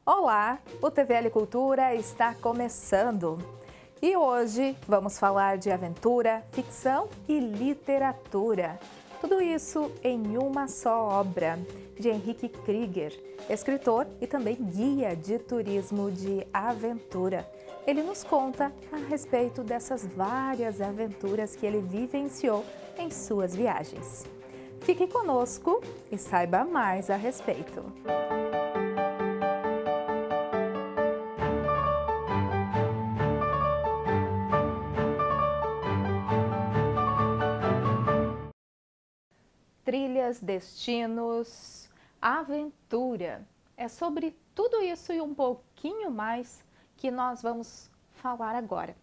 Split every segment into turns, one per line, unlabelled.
Olá, o TVL Cultura está começando e hoje vamos falar de aventura, ficção e literatura. Tudo isso em uma só obra, de Henrique Krieger, escritor e também guia de turismo de aventura. Ele nos conta a respeito dessas várias aventuras que ele vivenciou em suas viagens. Fique conosco e saiba mais a respeito. Trilhas, destinos, aventura. É sobre tudo isso e um pouquinho mais que nós vamos falar agora.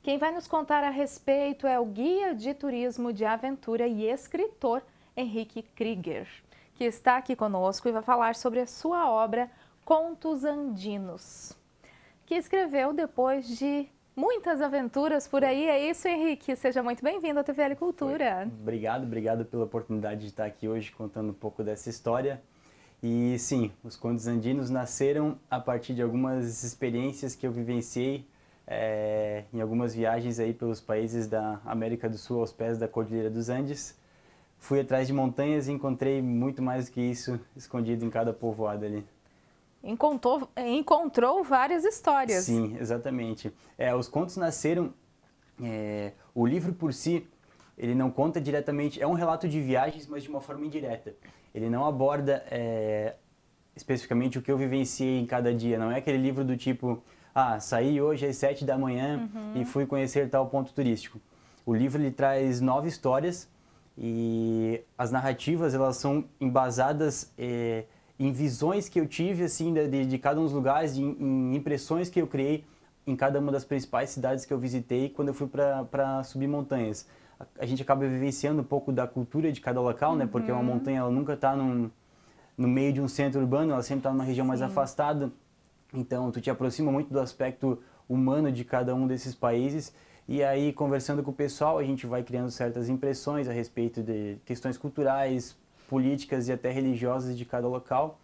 Quem vai nos contar a respeito é o guia de turismo de aventura e escritor Henrique Krieger, que está aqui conosco e vai falar sobre a sua obra Contos Andinos, que escreveu depois de muitas aventuras por aí. É isso, Henrique? Seja muito bem-vindo ao TVL Cultura.
Obrigado pela oportunidade de estar aqui hoje contando um pouco dessa história. E sim, os Contos Andinos nasceram a partir de algumas experiências que eu vivenciei em algumas viagens aí pelos países da América do Sul aos pés da Cordilheira dos Andes. Fui atrás de montanhas e encontrei muito mais do que isso escondido em cada povoado ali.
Encontrou várias histórias.
Sim, exatamente. Os contos nasceram, o livro por si, ele não conta diretamente, é um relato de viagens, mas de uma forma indireta. Ele não aborda especificamente o que eu vivenciei em cada dia, não é aquele livro do tipo, saí hoje às 7 da manhã e fui conhecer tal ponto turístico. O livro ele traz 9 histórias e as narrativas elas são embasadas em visões que eu tive assim, de cada um dos lugares, em impressões que eu criei em cada uma das principais cidades que eu visitei quando eu fui para subir montanhas. A gente acaba vivenciando um pouco da cultura de cada local, né? Porque uma montanha ela nunca está no meio de um centro urbano, ela sempre está numa região mais afastada. Então, tu te aproxima muito do aspecto humano de cada um desses países. E aí, conversando com o pessoal, a gente vai criando certas impressões a respeito de questões culturais, políticas e até religiosas de cada local.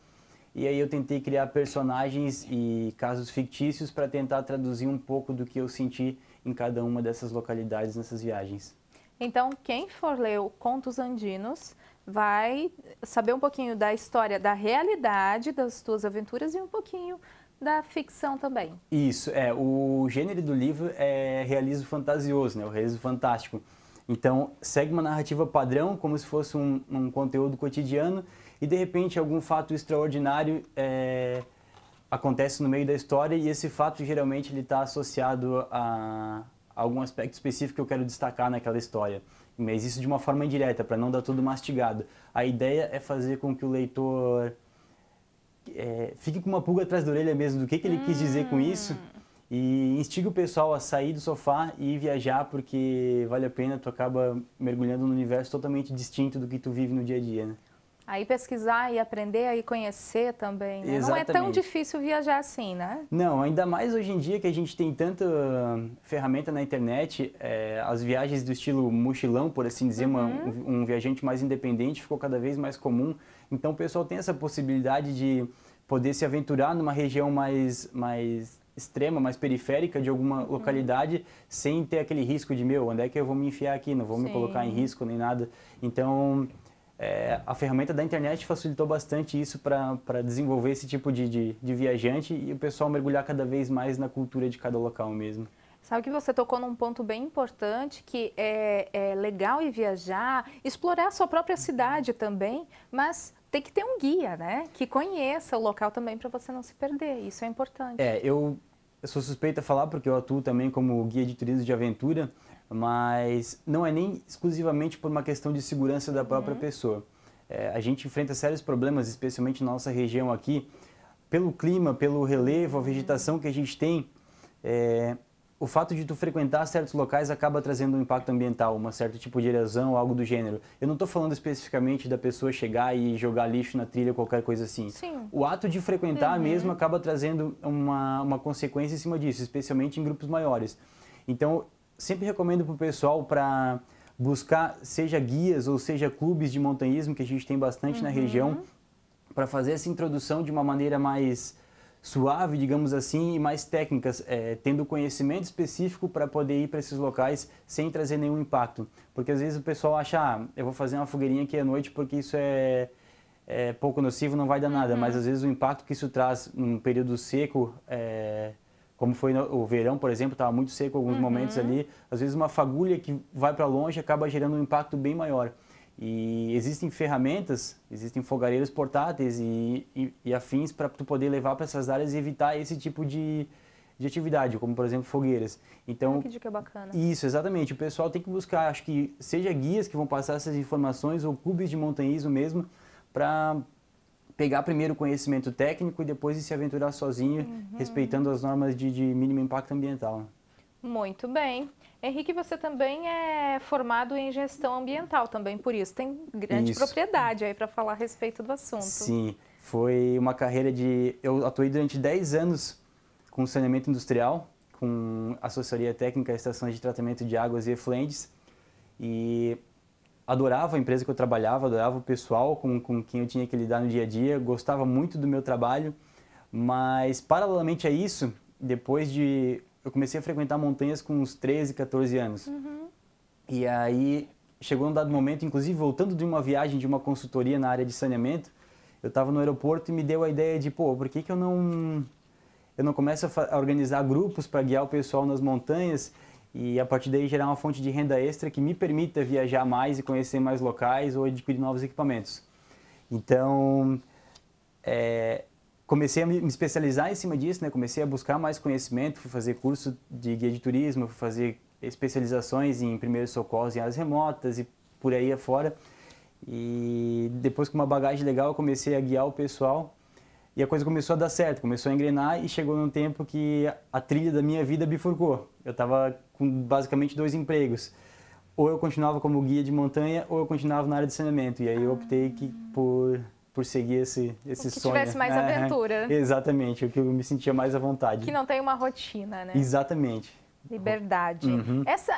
E aí eu tentei criar personagens e casos fictícios para tentar traduzir um pouco do que eu senti em cada uma dessas localidades nessas viagens.
Então, quem for ler o Contos Andinos vai saber um pouquinho da história, da realidade das tuas aventuras e um pouquinho da ficção também.
Isso, o gênero do livro é realismo fantasioso, né? O realismo fantástico. Então, segue uma narrativa padrão, como se fosse um conteúdo cotidiano, e de repente algum fato extraordinário acontece no meio da história, e esse fato geralmente ele está associado a algum aspecto específico que eu quero destacar naquela história. Mas isso de uma forma indireta, para não dar tudo mastigado. A ideia é fazer com que o leitor fique com uma pulga atrás da orelha mesmo do que ele quis dizer com isso, e instiga o pessoal a sair do sofá e viajar, porque vale a pena, tu acaba mergulhando num universo totalmente distinto do que tu vive no dia a dia, né?
Aí pesquisar e aprender, aí conhecer também, né? Não é tão difícil viajar assim, né?
Não, ainda mais hoje em dia que a gente tem tanta ferramenta na internet, as viagens do estilo mochilão, por assim dizer, um viajante mais independente ficou cada vez mais comum. Então o pessoal tem essa possibilidade de poder se aventurar numa região mais extrema, mais periférica de alguma localidade, sem ter aquele risco de, onde é que eu vou me enfiar aqui? Não vou me colocar em risco nem nada. Então, a ferramenta da internet facilitou bastante isso para desenvolver esse tipo de viajante e o pessoal mergulhar cada vez mais na cultura de cada local mesmo.
Sabe que você tocou num ponto bem importante, que é legal ir viajar, explorar a sua própria cidade também, mas tem que ter um guia, né? Que conheça o local também para você não se perder, isso é importante.
Eu sou suspeita a falar porque eu atuo também como guia de turismo de aventura, mas não é nem exclusivamente por uma questão de segurança da própria pessoa. A gente enfrenta sérios problemas, especialmente na nossa região aqui, pelo clima, pelo relevo, a vegetação que a gente tem. O fato de tu frequentar certos locais acaba trazendo um impacto ambiental, um certo tipo de erosão ou algo do gênero. Eu não estou falando especificamente da pessoa chegar e jogar lixo na trilha ou qualquer coisa assim.
Sim.
O ato de frequentar mesmo acaba trazendo uma consequência em cima disso, especialmente em grupos maiores. Então, sempre recomendo para o pessoal, para buscar seja guias ou seja clubes de montanhismo, que a gente tem bastante na região, para fazer essa introdução de uma maneira mais suave, digamos assim, e mais técnicas, tendo conhecimento específico para poder ir para esses locais sem trazer nenhum impacto. Porque às vezes o pessoal acha, eu vou fazer uma fogueirinha aqui à noite porque isso é pouco nocivo, não vai dar nada, mas às vezes o impacto que isso traz num período seco, como foi o verão, por exemplo, estava muito seco alguns momentos ali, às vezes uma fagulha que vai para longe acaba gerando um impacto bem maior. E existem ferramentas, existem fogareiros portáteis e afins para tu poder levar para essas áreas e evitar esse tipo de atividade, como por exemplo fogueiras. Então,
que dica bacana.
Isso, exatamente. O pessoal tem que buscar, acho que seja guias que vão passar essas informações ou clubes de montanhismo mesmo, para pegar primeiro o conhecimento técnico e depois se aventurar sozinho, respeitando as normas de mínimo impacto ambiental.
Muito bem. Henrique, você também é formado em gestão ambiental também, por isso tem grande propriedade aí para falar a respeito do assunto.
Sim, foi uma carreira eu atuei durante 10 anos com saneamento industrial, com assessoria técnica a estações de tratamento de águas e efluentes, e adorava a empresa que eu trabalhava, adorava o pessoal com quem eu tinha que lidar no dia a dia, gostava muito do meu trabalho, mas paralelamente a isso, eu comecei a frequentar montanhas com uns 13, 14 anos. E aí chegou um dado momento, inclusive voltando de uma viagem de uma consultoria na área de saneamento, eu estava no aeroporto e me deu a ideia de, por que eu não começo a organizar grupos para guiar o pessoal nas montanhas e a partir daí gerar uma fonte de renda extra que me permita viajar mais e conhecer mais locais ou adquirir novos equipamentos. Então, comecei a me especializar em cima disso, né? Comecei a buscar mais conhecimento, fui fazer curso de guia de turismo, fui fazer especializações em primeiros socorros em áreas remotas e por aí afora. E depois, com uma bagagem legal, eu comecei a guiar o pessoal e a coisa começou a dar certo, começou a engrenar e chegou num tempo que a trilha da minha vida bifurcou. Eu estava com basicamente 2 empregos. Ou eu continuava como guia de montanha ou eu continuava na área de saneamento. E aí eu optei por seguir esse sonho.
Que tivesse mais aventura.
Exatamente, o que eu me sentia mais à vontade.
Que não tem uma rotina, né?
Exatamente.
Liberdade.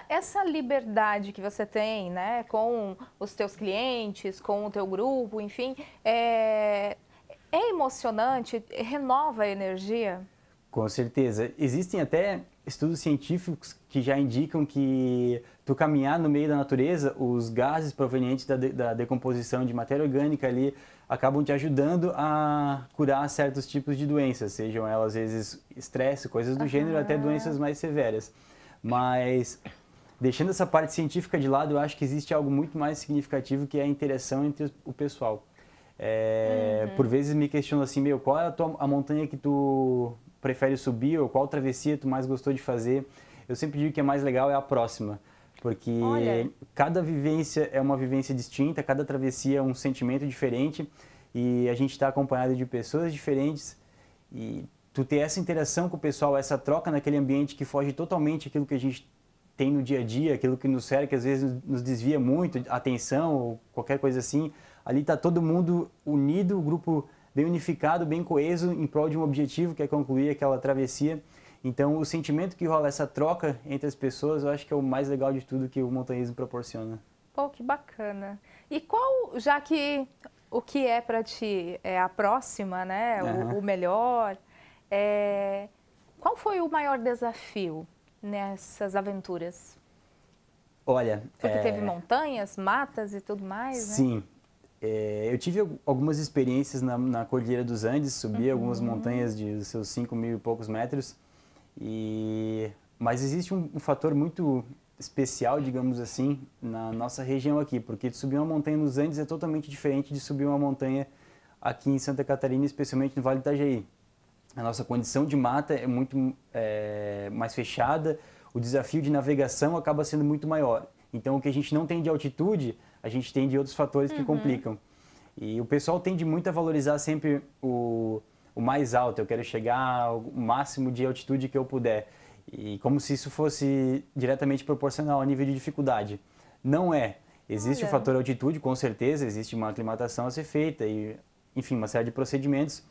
Essa liberdade que você tem, né, com os teus clientes, com o teu grupo, enfim, é emocionante, renova a energia?
Com certeza. Existem até estudos científicos que já indicam que tu caminhar no meio da natureza, os gases provenientes da decomposição de matéria orgânica ali acabam te ajudando a curar certos tipos de doenças, sejam elas às vezes estresse, coisas do gênero, até doenças mais severas. Mas deixando essa parte científica de lado, eu acho que existe algo muito mais significativo que é a interação entre o pessoal. Por vezes me questiono assim, qual é a montanha que tu prefere subir ou qual travessia tu mais gostou de fazer? Eu sempre digo que a mais legal é a próxima, porque cada vivência é uma vivência distinta, cada travessia é um sentimento diferente e a gente está acompanhado de pessoas diferentes e tu ter essa interação com o pessoal, essa troca naquele ambiente que foge totalmente aquilo que a gente tem no dia a dia, aquilo que nos cerca, que às vezes nos desvia muito, atenção ou qualquer coisa assim, ali está todo mundo unido, o grupo bem unificado, bem coeso, em prol de um objetivo que é concluir aquela travessia. Então, o sentimento que rola, essa troca entre as pessoas, eu acho que é o mais legal de tudo que o montanhismo proporciona.
Pô, que bacana. E já que o que é para ti é a próxima, né, o melhor, qual foi o maior desafio nessas aventuras?
Olha...
Porque teve montanhas, matas e tudo mais, né?
Sim. Eu tive algumas experiências na Cordilheira dos Andes, subi algumas montanhas de seus 5.000 e poucos metros, mas existe um fator muito especial, digamos assim, na nossa região aqui, porque subir uma montanha nos Andes é totalmente diferente de subir uma montanha aqui em Santa Catarina, especialmente no Vale do Itajaí. A nossa condição de mata é muito mais fechada, o desafio de navegação acaba sendo muito maior. Então, o que a gente não tem de altitude, a gente tem de outros fatores que complicam. E o pessoal tende muito a valorizar sempre o mais alto. Eu quero chegar ao máximo de altitude que eu puder. E como se isso fosse diretamente proporcional ao nível de dificuldade. Não é. Existe o fator altitude, com certeza, existe uma aclimatação a ser feita e, enfim, uma série de procedimentos.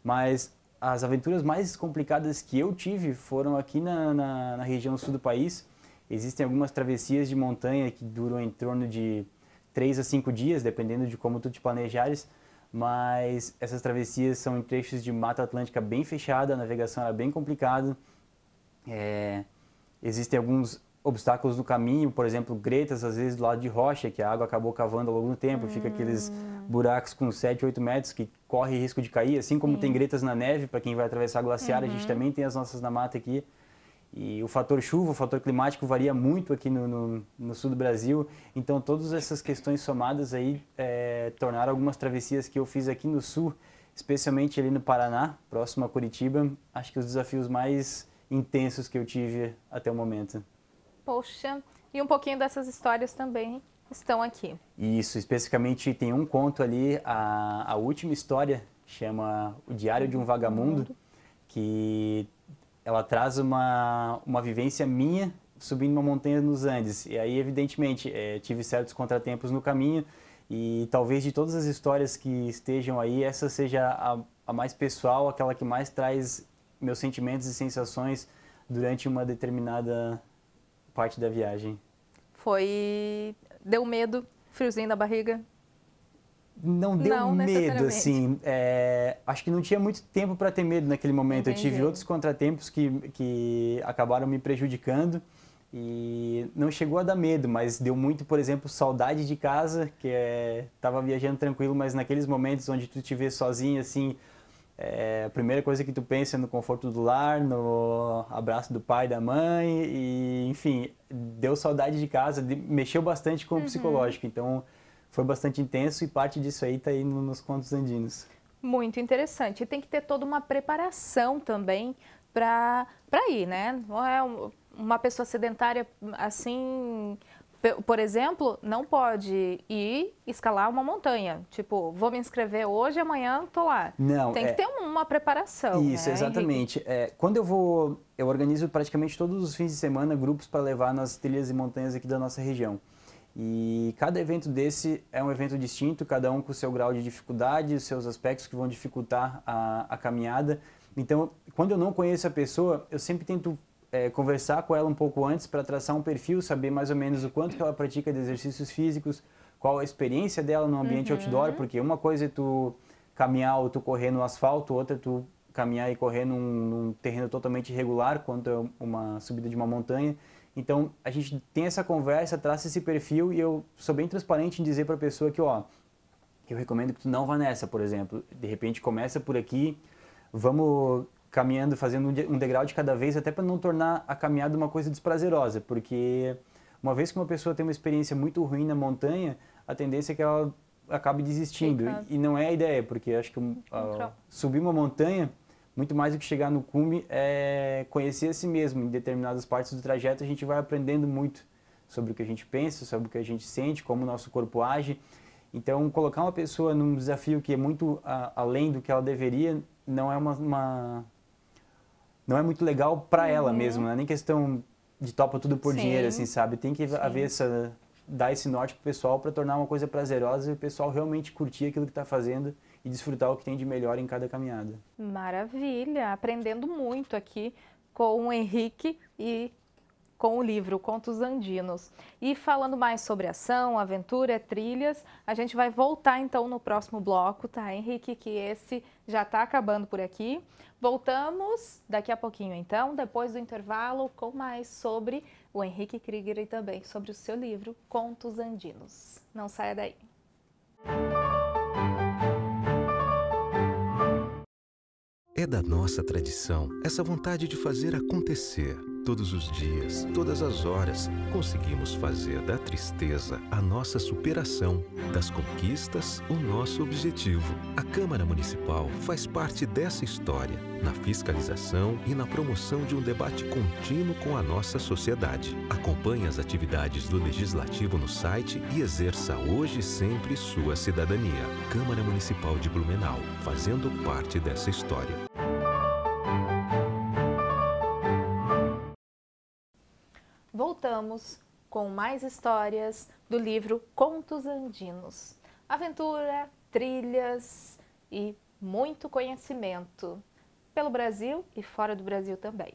Mas as aventuras mais complicadas que eu tive foram aqui na região sul do país, Existem algumas travessias de montanha que duram em torno de 3 a 5 dias, dependendo de como tu te planejares, mas essas travessias são em trechos de Mata Atlântica bem fechada, a navegação é bem complicada. Existem alguns obstáculos no caminho, por exemplo, gretas, às vezes do lado de rocha, que a água acabou cavando ao longo do tempo, fica aqueles buracos com 7, 8 metros que corre risco de cair, assim como tem gretas na neve, para quem vai atravessar glaciar, a gente também tem as nossas na mata aqui. E o fator chuva, o fator climático varia muito aqui no sul do Brasil, então todas essas questões somadas aí tornaram algumas travessias que eu fiz aqui no sul, especialmente ali no Paraná, próximo a Curitiba, acho que os desafios mais intensos que eu tive até o momento.
Poxa, e um pouquinho dessas histórias também estão aqui.
Isso, especificamente tem um conto ali, a última história, chama O Diário de um Vagamundo, que ela traz uma vivência minha subindo uma montanha nos Andes. E aí, evidentemente, tive certos contratempos no caminho e talvez de todas as histórias que estejam aí, essa seja a mais pessoal, aquela que mais traz meus sentimentos e sensações durante uma determinada parte da viagem.
Deu medo, friozinho na barriga?
Não deu medo, assim. Acho que não tinha muito tempo para ter medo naquele momento.
Entendi.
Eu tive outros contratempos que acabaram me prejudicando e não chegou a dar medo, mas deu muito, por exemplo, saudade de casa, que estava viajando tranquilo, mas naqueles momentos onde tu te vê sozinho, assim, a primeira coisa que tu pensa é no conforto do lar, no abraço do pai, da mãe, e enfim, deu saudade de casa, mexeu bastante com o psicológico, então foi bastante intenso e parte disso aí está aí nos Contos Andinos.
Muito interessante. E tem que ter toda uma preparação também para ir, né? Não é uma pessoa sedentária assim, por exemplo, não pode ir escalar uma montanha. Tipo, vou me inscrever hoje, amanhã tô lá.
Não,
tem que ter uma preparação.
Isso,
né,
exatamente. Quando eu organizo praticamente todos os fins de semana grupos para levar nas trilhas e montanhas aqui da nossa região. E cada evento desse é um evento distinto, cada um com o seu grau de dificuldade, os seus aspectos que vão dificultar a caminhada. Então, quando eu não conheço a pessoa, eu sempre tento conversar com ela um pouco antes para traçar um perfil, saber mais ou menos o quanto que ela pratica de exercícios físicos, qual a experiência dela no ambiente outdoor, porque uma coisa é tu caminhar ou tu correr no asfalto, outra é tu caminhar e correr num terreno totalmente irregular, quanto é uma subida de uma montanha. Então, a gente tem essa conversa, traça esse perfil e eu sou bem transparente em dizer para a pessoa que, ó, eu recomendo que tu não vá nessa, por exemplo. De repente, começa por aqui, vamos caminhando, fazendo um degrau de cada vez, até para não tornar a caminhada uma coisa desprazerosa, porque uma vez que uma pessoa tem uma experiência muito ruim na montanha, a tendência é que ela acabe desistindo. E não é a ideia, porque acho que subir uma montanha, muito mais do que chegar no cume, é conhecer a si mesmo. Em determinadas partes do trajeto, a gente vai aprendendo muito sobre o que a gente pensa, sobre o que a gente sente, como o nosso corpo age. Então, colocar uma pessoa num desafio que é muito além do que ela deveria, não é não é muito legal para ela mesmo, não é nem questão de topa tudo por dinheiro, assim, sabe? Tem que haver dar esse norte pro pessoal para tornar uma coisa prazerosa e o pessoal realmente curtir aquilo que está fazendo e desfrutar o que tem de melhor em cada caminhada.
Maravilha! Aprendendo muito aqui com o Henrique e com o livro Contos Andinos. E falando mais sobre ação, aventura, trilhas, a gente vai voltar então no próximo bloco, tá, Henrique? Que esse já está acabando por aqui. Voltamos daqui a pouquinho então, depois do intervalo, com mais sobre o Henrique Krieger e também sobre o seu livro Contos Andinos. Não saia daí.
É da nossa tradição essa vontade de fazer acontecer. Todos os dias, todas as horas, conseguimos fazer da tristeza a nossa superação, das conquistas o nosso objetivo. A Câmara Municipal faz parte dessa história, na fiscalização e na promoção de um debate contínuo com a nossa sociedade. Acompanhe as atividades do Legislativo no site e exerça hoje e sempre sua cidadania. Câmara Municipal de Blumenau, fazendo parte dessa história.
Voltamos com mais histórias do livro Contos Andinos. Aventura, trilhas e muito conhecimento pelo Brasil e fora do Brasil também.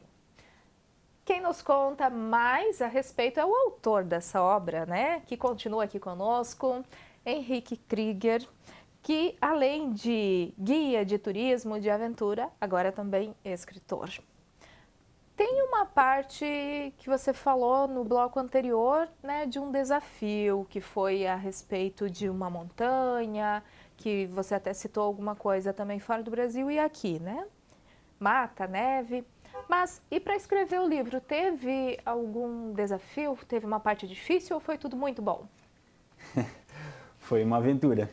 Quem nos conta mais a respeito é o autor dessa obra, né? Que continua aqui conosco, Henrique Krieger, que além de guia de turismo, de aventura, agora é também escritor. Tem uma parte que você falou no bloco anterior, né, de um desafio, que foi a respeito de uma montanha, que você até citou alguma coisa também fora do Brasil e aqui, né? Mata, neve. Mas, e para escrever o livro, teve algum desafio? Teve uma parte difícil ou foi tudo muito bom?
Foi uma aventura.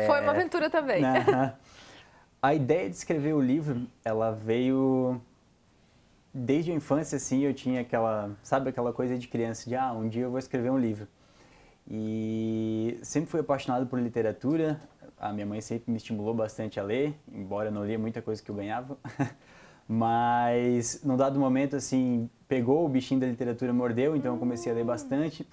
Foi uma aventura também.
A ideia de escrever o livro, ela veio desde a infância, assim, eu tinha aquela coisa de criança, de um dia eu vou escrever um livro. E sempre fui apaixonado por literatura, a minha mãe sempre me estimulou bastante a ler, embora eu não lia muita coisa que eu ganhava. Mas, num dado momento, assim, pegou o bichinho da literatura, mordeu, então eu comecei a ler bastante.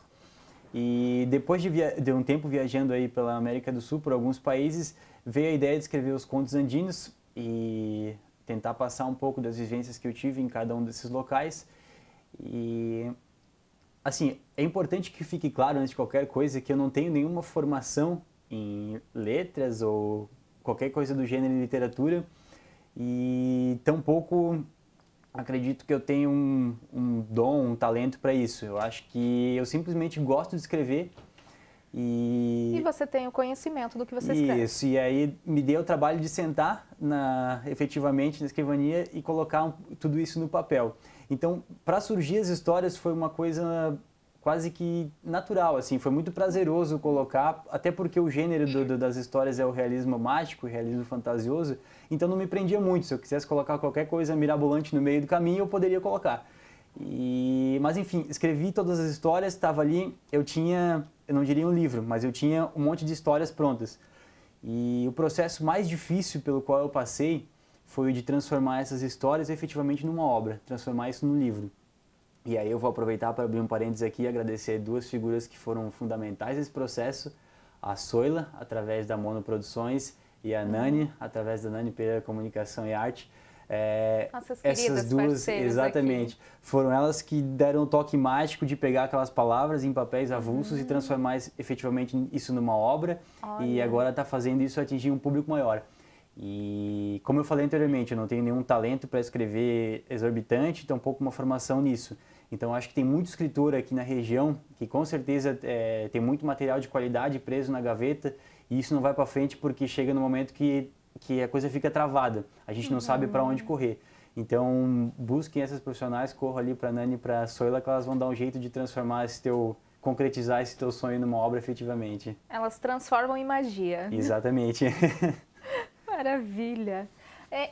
E depois de um tempo viajando aí pela América do Sul, por alguns países, veio a ideia de escrever os contos andinos e tentar passar um pouco das vivências que eu tive em cada um desses locais. E, assim, é importante que fique claro, antes de qualquer coisa, que eu não tenho nenhuma formação em letras ou qualquer coisa do gênero em literatura. E tampouco acredito que eu tenho um dom, um talento para isso. Eu acho que eu simplesmente gosto de escrever. E
você tem o conhecimento do que você escreve.
Isso, e aí me deu o trabalho de sentar efetivamente na escrivania e colocar tudo isso no papel. Então, para surgir as histórias foi uma coisa quase que natural, assim, foi muito prazeroso colocar, até porque o gênero das histórias é o realismo mágico, o realismo fantasioso, então não me prendia muito. Se eu quisesse colocar qualquer coisa mirabolante no meio do caminho, eu poderia colocar. Mas enfim, escrevi todas as histórias, estava ali, eu não diria um livro, mas eu tinha um monte de histórias prontas. E o processo mais difícil pelo qual eu passei foi o de transformar essas histórias efetivamente numa obra, transformar isso num livro. E aí eu vou aproveitar para abrir um parênteses aqui e agradecer duas figuras que foram fundamentais nesse processo. A Soila, através da Mono Produções, e a Nani, através da Nani Pereira Comunicação e Arte.
Nossas queridas
essas duas, exatamente,
aqui.
Foram elas que deram o toque mágico de pegar aquelas palavras em papéis avulsos e transformar efetivamente isso numa obra. Olha. E agora está fazendo isso atingir um público maior. E como eu falei anteriormente, eu não tenho nenhum talento para escrever exorbitante, tampouco uma formação nisso. Então acho que tem muito escritor aqui na região que com certeza tem muito material de qualidade preso na gaveta e isso não vai para frente porque chega no momento que a coisa fica travada. A gente não sabe para onde correr. Então busquem essas profissionais, corram ali para a Nani e para a Soila que elas vão dar um jeito de transformar concretizar esse teu sonho numa obra efetivamente.
Elas transformam em magia.
Exatamente.
Maravilha.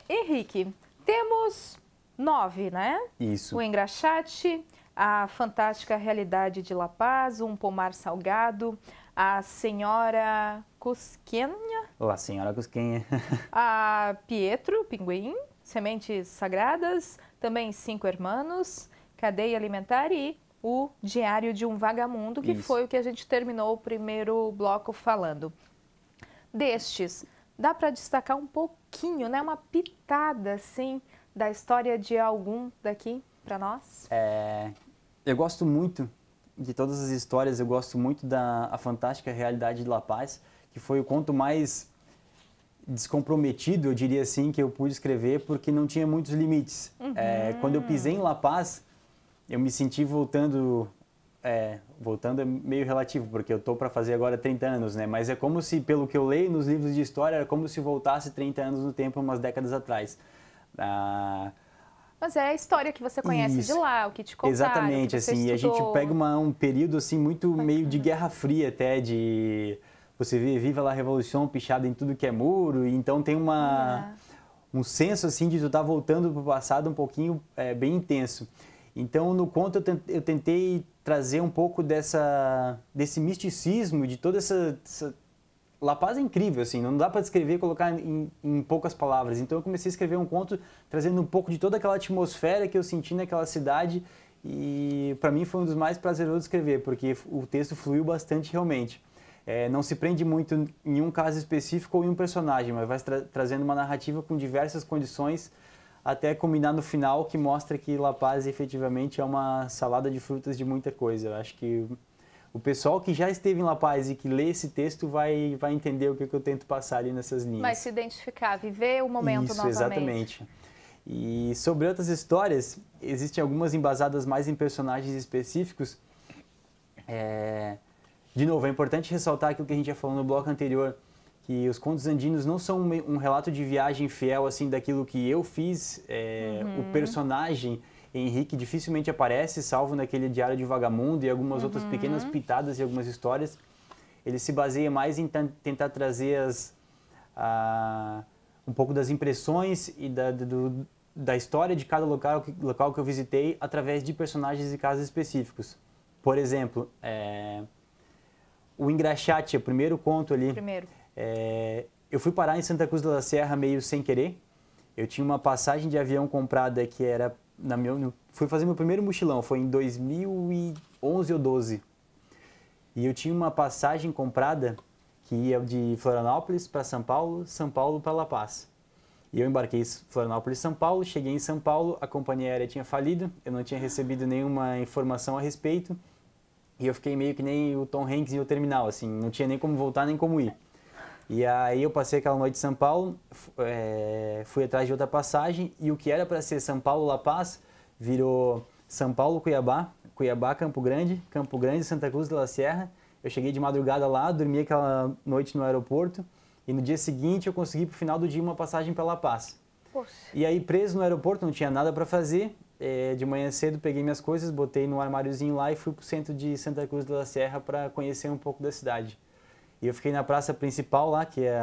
Henrique, temos 9, né?
Isso.
O Engraxate, a Fantástica Realidade de La Paz, um Pomar Salgado, a Senhora Cusquenha.
A Senhora Cusquenha.
A Pietro, Pinguim, Sementes Sagradas, também 5 Hermanos, Cadeia Alimentar e o Diário de um Vagamundo, que foi o que a gente terminou o primeiro bloco falando. Destes, dá para destacar um pouquinho, né? Uma pitada, assim, da história de algum daqui para nós?
Eu gosto muito de todas as histórias, eu gosto muito da Fantástica Realidade de La Paz, que foi o conto mais descomprometido, eu diria assim, que eu pude escrever, porque não tinha muitos limites. Quando eu pisei em La Paz, eu me senti voltando é meio relativo, porque eu estou para fazer agora 30 anos, né? Mas é como se, pelo que eu leio nos livros de história, era como se voltasse 30 anos no tempo, umas décadas atrás.
Mas é a história que você conhece de lá, o que te contaram.
Exatamente, assim, a gente pega um período assim muito meio de Guerra Fria até, de você vive lá a Revolução pichada em tudo que é muro, e então tem um senso assim de tu estar voltando para o passado um pouquinho bem intenso. Então no conto eu tentei trazer um pouco desse misticismo, de toda essa La Paz é incrível, assim, não dá para descrever e colocar em poucas palavras. Então eu comecei a escrever um conto trazendo um pouco de toda aquela atmosfera que eu senti naquela cidade e para mim foi um dos mais prazerosos de escrever, porque o texto fluiu bastante realmente. Não se prende muito em um caso específico ou em um personagem, mas vai trazendo uma narrativa com diversas condições até culminar no final, que mostra que La Paz efetivamente é uma salada de frutas de muita coisa. Eu acho que o pessoal que já esteve em La Paz e que lê esse texto vai entender o que eu tento passar ali nessas linhas.
Vai se identificar, viver o momento
Isso,
novamente.
Exatamente. E sobre outras histórias, existem algumas embasadas mais em personagens específicos. De novo, é importante ressaltar aquilo que a gente já falou no bloco anterior, que os contos andinos não são um relato de viagem fiel assim daquilo que eu fiz. O personagem Henrique dificilmente aparece, salvo naquele Diário de Vagamundo e algumas outras pequenas pitadas e algumas histórias. Ele se baseia mais em tentar trazer um pouco das impressões e da história de cada local que eu visitei através de personagens e casos específicos. Por exemplo, o Engraxate, o primeiro conto ali. Eu fui parar em Santa Cruz de la Sierra meio sem querer. Eu tinha uma passagem de avião comprada que era... Fui fazer meu primeiro mochilão, foi em 2011 ou 12. E eu tinha uma passagem comprada que ia de Florianópolis para São Paulo para La Paz. E eu embarquei em Florianópolis, São Paulo, cheguei em São Paulo, a companhia aérea tinha falido, eu não tinha recebido nenhuma informação a respeito. E eu fiquei meio que nem o Tom Hanks em O Terminal, assim, não tinha nem como voltar nem como ir. E aí eu passei aquela noite em São Paulo, fui atrás de outra passagem e o que era para ser São Paulo-La Paz virou São Paulo-Cuiabá, Cuiabá-Campo Grande, Campo Grande-Santa Cruz de la Sierra. Eu cheguei de madrugada lá, dormi aquela noite no aeroporto e no dia seguinte eu consegui pro final do dia uma passagem para La Paz.
Poxa.
E aí preso no aeroporto, não tinha nada para fazer, de manhã cedo peguei minhas coisas, botei no armáriozinho lá e fui pro centro de Santa Cruz de la Sierra para conhecer um pouco da cidade. E eu fiquei na praça principal lá, que é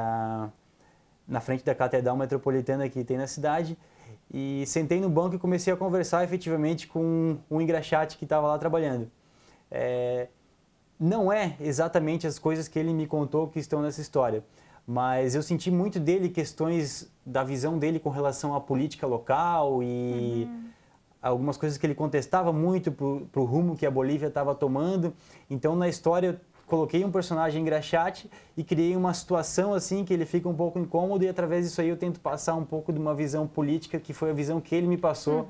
na frente da Catedral Metropolitana que tem na cidade, e sentei no banco e comecei a conversar efetivamente com um engraxate que estava lá trabalhando. Não é exatamente as coisas que ele me contou que estão nessa história, mas eu senti muito dele questões da visão dele com relação à política local e algumas coisas que ele contestava muito para o rumo que a Bolívia estava tomando. Então, na história, coloquei um personagem engraxate e criei uma situação assim que ele fica um pouco incômodo e através disso aí eu tento passar um pouco de uma visão política que foi a visão que ele me passou,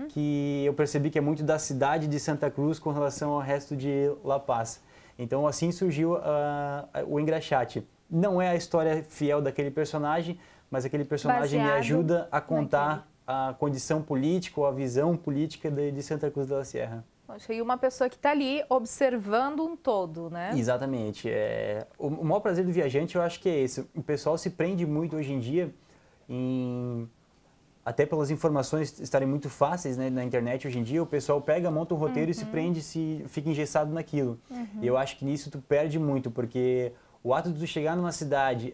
que eu percebi que é muito da cidade de Santa Cruz com relação ao resto de La Paz. Então assim surgiu o Engraxate. Não é a história fiel daquele personagem, mas aquele personagem me ajuda a contar a condição política ou a visão política de Santa Cruz de la Sierra.
Poxa, e uma pessoa que está ali observando um todo, né?
Exatamente. O maior prazer do viajante eu acho que é esse. O pessoal se prende muito hoje em dia, até pelas informações estarem muito fáceis, né, na internet hoje em dia, o pessoal pega, monta um roteiro e se prende, fica engessado naquilo. E eu acho que nisso tu perde muito, porque o ato de tu chegar numa cidade,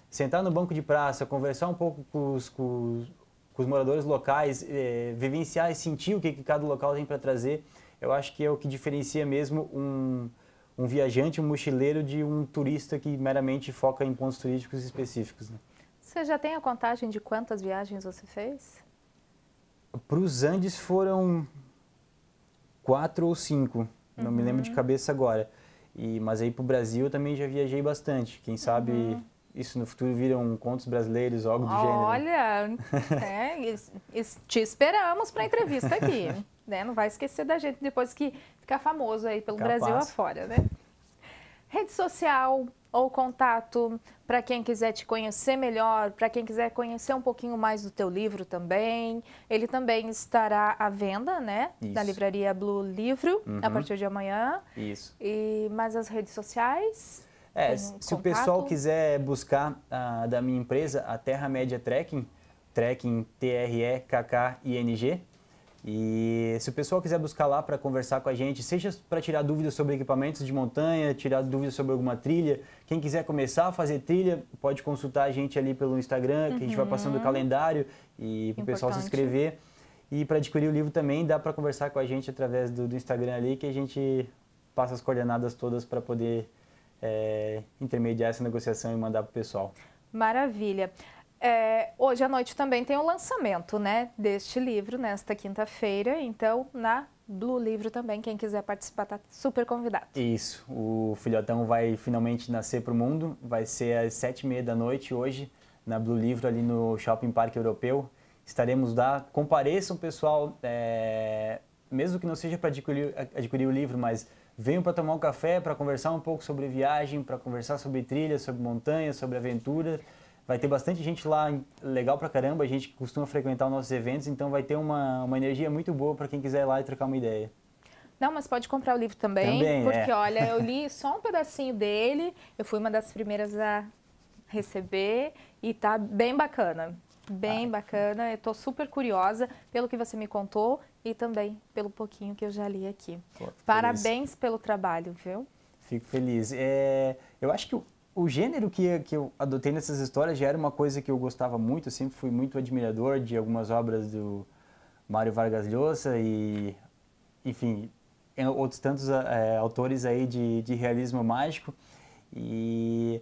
sentar no banco de praça, conversar um pouco com os moradores locais, vivenciar e sentir o que cada local tem para trazer, eu acho que é o que diferencia mesmo um viajante, um mochileiro de um turista que meramente foca em pontos turísticos específicos, né?
Você já tem a contagem de quantas viagens você fez?
Para os Andes foram 4 ou 5, não me lembro de cabeça agora. Mas aí para o Brasil eu também já viajei bastante, quem sabe... Isso no futuro viram contos brasileiros ou algo do gênero.
Olha, te esperamos para a entrevista aqui, né? Não vai esquecer da gente depois que ficar famoso aí pelo Brasil afora, né? Rede social ou contato para quem quiser te conhecer melhor, para quem quiser conhecer um pouquinho mais do teu livro também. Ele também estará à venda, né?
Isso.
Na livraria Blue Livro, a partir de amanhã.
Isso.
Mas as redes sociais...
Se o pessoal quiser buscar da minha empresa, a Terra Média Trekking, Trekking T-R-E-K-K-I-N-G, e se o pessoal quiser buscar lá para conversar com a gente, seja para tirar dúvidas sobre equipamentos de montanha, tirar dúvidas sobre alguma trilha, quem quiser começar a fazer trilha, pode consultar a gente ali pelo Instagram, que a gente vai passando o calendário e para o pessoal se inscrever. E para adquirir o livro também, dá para conversar com a gente através do Instagram ali, que a gente passa as coordenadas todas para poder... intermediar essa negociação e mandar para o pessoal. Maravilha.
Hoje à noite também tem o lançamento, né, deste livro, nesta quinta-feira, então na Blue Livro também, quem quiser participar está super convidado.
Isso, o filhotão vai finalmente nascer para o mundo, vai ser às 7h30 da noite hoje, na Blue Livro ali no Shopping Parque Europeu. estaremos lá. Compareçam, pessoal, mesmo que não seja para adquirir o livro, mas venham para tomar um café, para conversar um pouco sobre viagem, para conversar sobre trilha, sobre montanha, sobre aventura. Vai ter bastante gente lá, legal pra caramba, a gente costuma frequentar os nossos eventos, então vai ter uma energia muito boa para quem quiser ir lá e trocar uma ideia.
Não, mas pode comprar o livro também, porque olha, eu li só um pedacinho dele, eu fui uma das primeiras a receber e tá bem bacana. Bem bacana, eu tô super curiosa pelo que você me contou e também pelo pouquinho que eu já li aqui. Parabéns pelo trabalho, viu?
Fico feliz. Eu acho que o gênero que eu adotei nessas histórias já era uma coisa que eu gostava muito, eu sempre fui muito admirador de algumas obras do Mário Vargas Llosa e, enfim, outros tantos autores aí de realismo mágico. E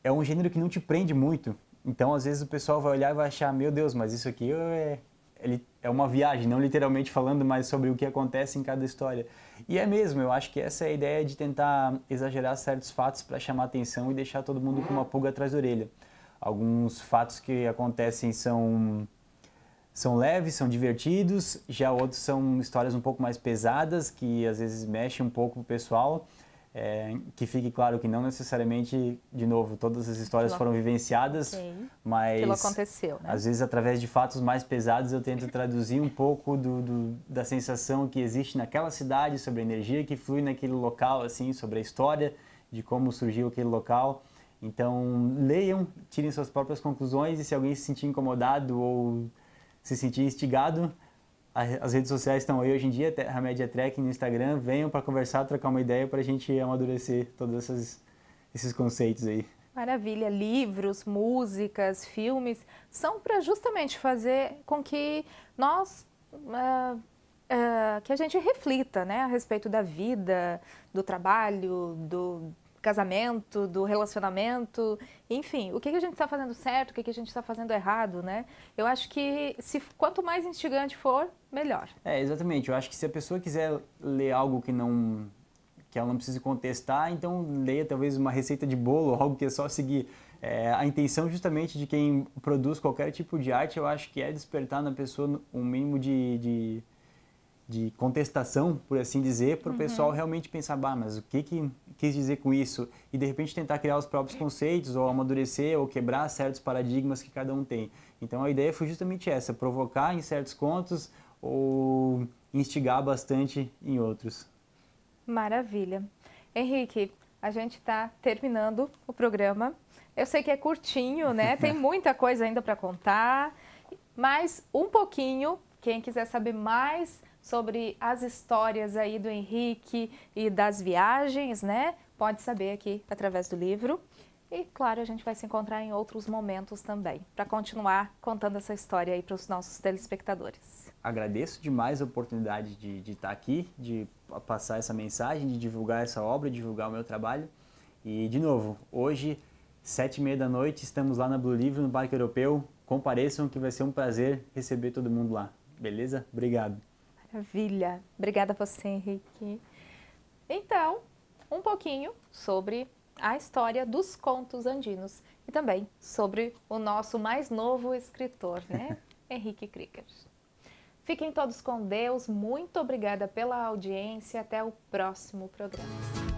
é um gênero que não te prende muito. Então, às vezes, o pessoal vai olhar e vai achar, meu Deus, mas isso aqui é uma viagem, não literalmente falando, mas sobre o que acontece em cada história. E é mesmo, eu acho que essa é a ideia de tentar exagerar certos fatos para chamar atenção e deixar todo mundo com uma pulga atrás da orelha. Alguns fatos que acontecem são leves, são divertidos, já outros são histórias um pouco mais pesadas, que às vezes mexem um pouco o pessoal. Que fique claro que não necessariamente, de novo, todas as histórias foram vivenciadas, mas
aquilo aconteceu, né?
Às vezes através de fatos mais pesados eu tento traduzir um pouco da sensação que existe naquela cidade, sobre a energia que flui naquele local, assim, sobre a história de como surgiu aquele local. Então leiam, tirem suas próprias conclusões e se alguém se sentir incomodado ou se sentir instigado, as redes sociais estão aí hoje em dia, Terra-média Trek no Instagram, venham para conversar, trocar uma ideia para a gente amadurecer todos esses conceitos aí.
Maravilha, livros, músicas, filmes, são para justamente fazer com que nós, que a gente reflita, né, a respeito da vida, do trabalho, do casamento, do relacionamento, enfim, o que a gente está fazendo certo, o que a gente está fazendo errado, né? Eu acho que quanto mais instigante for, melhor.
Exatamente. Eu acho que se a pessoa quiser ler algo que ela não precise contestar, então leia talvez uma receita de bolo, algo que é só seguir. A intenção justamente de quem produz qualquer tipo de arte, eu acho que é despertar na pessoa um mínimo de contestação, por assim dizer, para o pessoal realmente pensar, mas o que quis dizer com isso? E de repente tentar criar os próprios conceitos, ou amadurecer, ou quebrar certos paradigmas que cada um tem. Então a ideia foi justamente essa, provocar em certos contos, ou instigar bastante em outros.
Maravilha. Henrique, a gente está terminando o programa. Eu sei que é curtinho, né? Tem muita coisa ainda para contar, mas um pouquinho, quem quiser saber mais sobre as histórias aí do Henrique e das viagens, né? Pode saber aqui através do livro. E, claro, a gente vai se encontrar em outros momentos também, para continuar contando essa história aí para os nossos telespectadores.
Agradeço demais a oportunidade de estar aqui, de passar essa mensagem, de divulgar essa obra, divulgar o meu trabalho. E, de novo, hoje, 7h30 da noite, estamos lá na Blue Livro, no Parque Europeu. Compareçam, que vai ser um prazer receber todo mundo lá. Beleza? Obrigado.
Maravilha. Obrigada a você, Henrique. Então, um pouquinho sobre a história dos contos andinos e também sobre o nosso mais novo escritor, né? Henrique Krieger. Fiquem todos com Deus. Muito obrigada pela audiência. Até o próximo programa.